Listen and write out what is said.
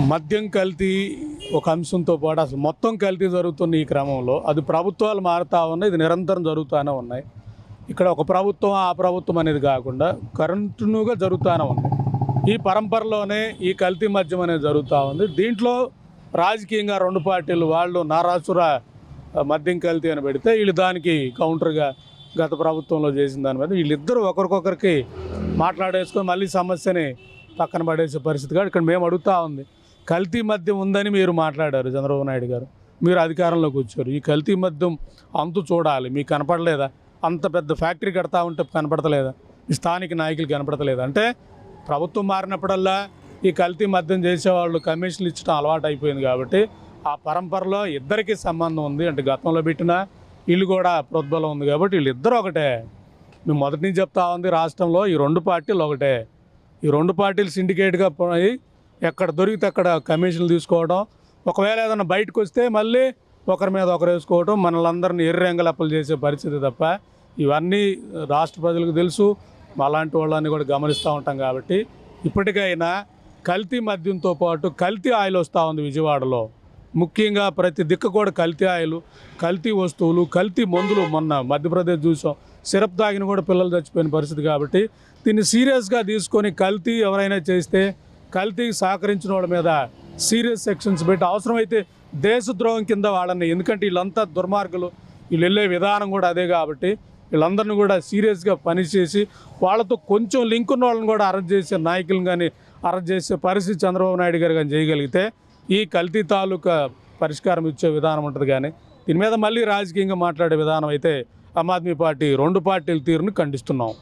మద్యం కల్తీ ఒక అంశంతో పాటు అసలు మొత్తం కల్తీ జరుగుతున్న ఈ క్రమంలో అది ప్రభుత్వాలు మారుతూ ఉన్నాయి, ఇది నిరంతరం జరుగుతూనే ఉన్నాయి. ఇక్కడ ఒక ప్రభుత్వం ఆ ప్రభుత్వం అనేది కాకుండా కంటిన్యూగా జరుగుతూనే ఉంది. ఈ పరంపరలోనే ఈ కల్తీ మద్యం అనేది జరుగుతూ ఉంది. దీంట్లో రాజకీయంగా రెండు పార్టీలు వాళ్ళు నారాసుర మద్యం కల్తీ అని పెడితే వీళ్ళు దానికి కౌంటర్గా గత ప్రభుత్వంలో చేసిన దాని మీద వీళ్ళిద్దరూ ఒకరికొకరికి మాట్లాడేసుకొని మళ్ళీ సమస్యని పక్కన పడేసే పరిస్థితి కాదు. ఇక్కడ మేము అడుగుతూ ఉంది, కల్తీ మద్యం ఉందని మీరు మాట్లాడారు చంద్రబాబు నాయుడు గారు, మీరు అధికారంలోకి వచ్చారు. ఈ కల్తీ మద్యం అంతు చూడాలి, మీకు కనపడలేదా? అంత పెద్ద ఫ్యాక్టరీ కడతా ఉంటే కనపడతలేదా? ఈ స్థానిక నాయకులు కనపడతలేదా? అంటే ప్రభుత్వం మారినప్పుడల్లా ఈ కల్తీ మద్యం చేసేవాళ్ళు కమిషన్లు ఇచ్చడం అలవాటు అయిపోయింది. కాబట్టి ఆ పరంపరలో ఇద్దరికీ సంబంధం ఉంది. అంటే గతంలో పెట్టిన వీళ్ళు కూడా ప్రోద్బలం ఉంది. కాబట్టి వీళ్ళిద్దరూ ఒకటే. మేము మొదటి నుంచి చెప్తా ఉంది, రాష్ట్రంలో ఈ రెండు పార్టీలు ఒకటే. ఈ రెండు పార్టీలు సిండికేట్గా పోయి ఎక్కడ దొరికితే అక్కడ కమిషన్లు తీసుకోవడం, ఒకవేళ ఏదైనా బయటకు వస్తే మళ్ళీ ఒకరి మీద ఒకరు వేసుకోవడం, మనలందరినీ ఎర్రెంగలప్పలు చేసే పరిస్థితి తప్ప ఇవన్నీ రాష్ట్ర ప్రజలకు తెలుసు. అలాంటి వాళ్ళని కూడా గమనిస్తూ ఉంటాం. కాబట్టి ఇప్పటికైనా కల్తీ మద్యంతో పాటు కల్తీ ఆయిల్ వస్తూ ఉంది విజయవాడలో. ముఖ్యంగా ప్రతి దిక్కు కూడా కల్తీ ఆయిల్, కల్తీ వస్తువులు, కల్తీ మందులు. మొన్న మధ్యప్రదేశ్ చూసాం, సిరప్ తాగిన కూడా పిల్లలు చచ్చిపోయిన పరిస్థితి. కాబట్టి దీన్ని సీరియస్గా తీసుకొని కల్తీ ఎవరైనా చేస్తే కల్తీకి సహకరించిన వాళ్ళ మీద సీరియస్ సెక్షన్స్ పెట్టి అవసరమైతే దేశద్రోహం కింద వాళ్ళని, ఎందుకంటే వీళ్ళంతా దుర్మార్గులు, వీళ్ళు వెళ్ళే విధానం కూడా అదే. కాబట్టి వీళ్ళందరినీ కూడా సీరియస్గా పనిచేసి వాళ్ళతో కొంచెం లింక్ ఉన్న వాళ్ళని కూడా అరెస్ట్ చేసే నాయకులను కానీ అరెస్ట్ చేసే పరిస్థితి చంద్రబాబు నాయుడు గారు కానీ చేయగలిగితే ఈ కల్తీ తాలూకా పరిష్కారం ఇచ్చే విధానం ఉంటుంది. కానీ దీని మీద మళ్ళీ రాజకీయంగా మాట్లాడే విధానం అయితే ఆమ్ ఆద్మీ పార్టీ రెండు పార్టీల తీరును ఖండిస్తున్నాం.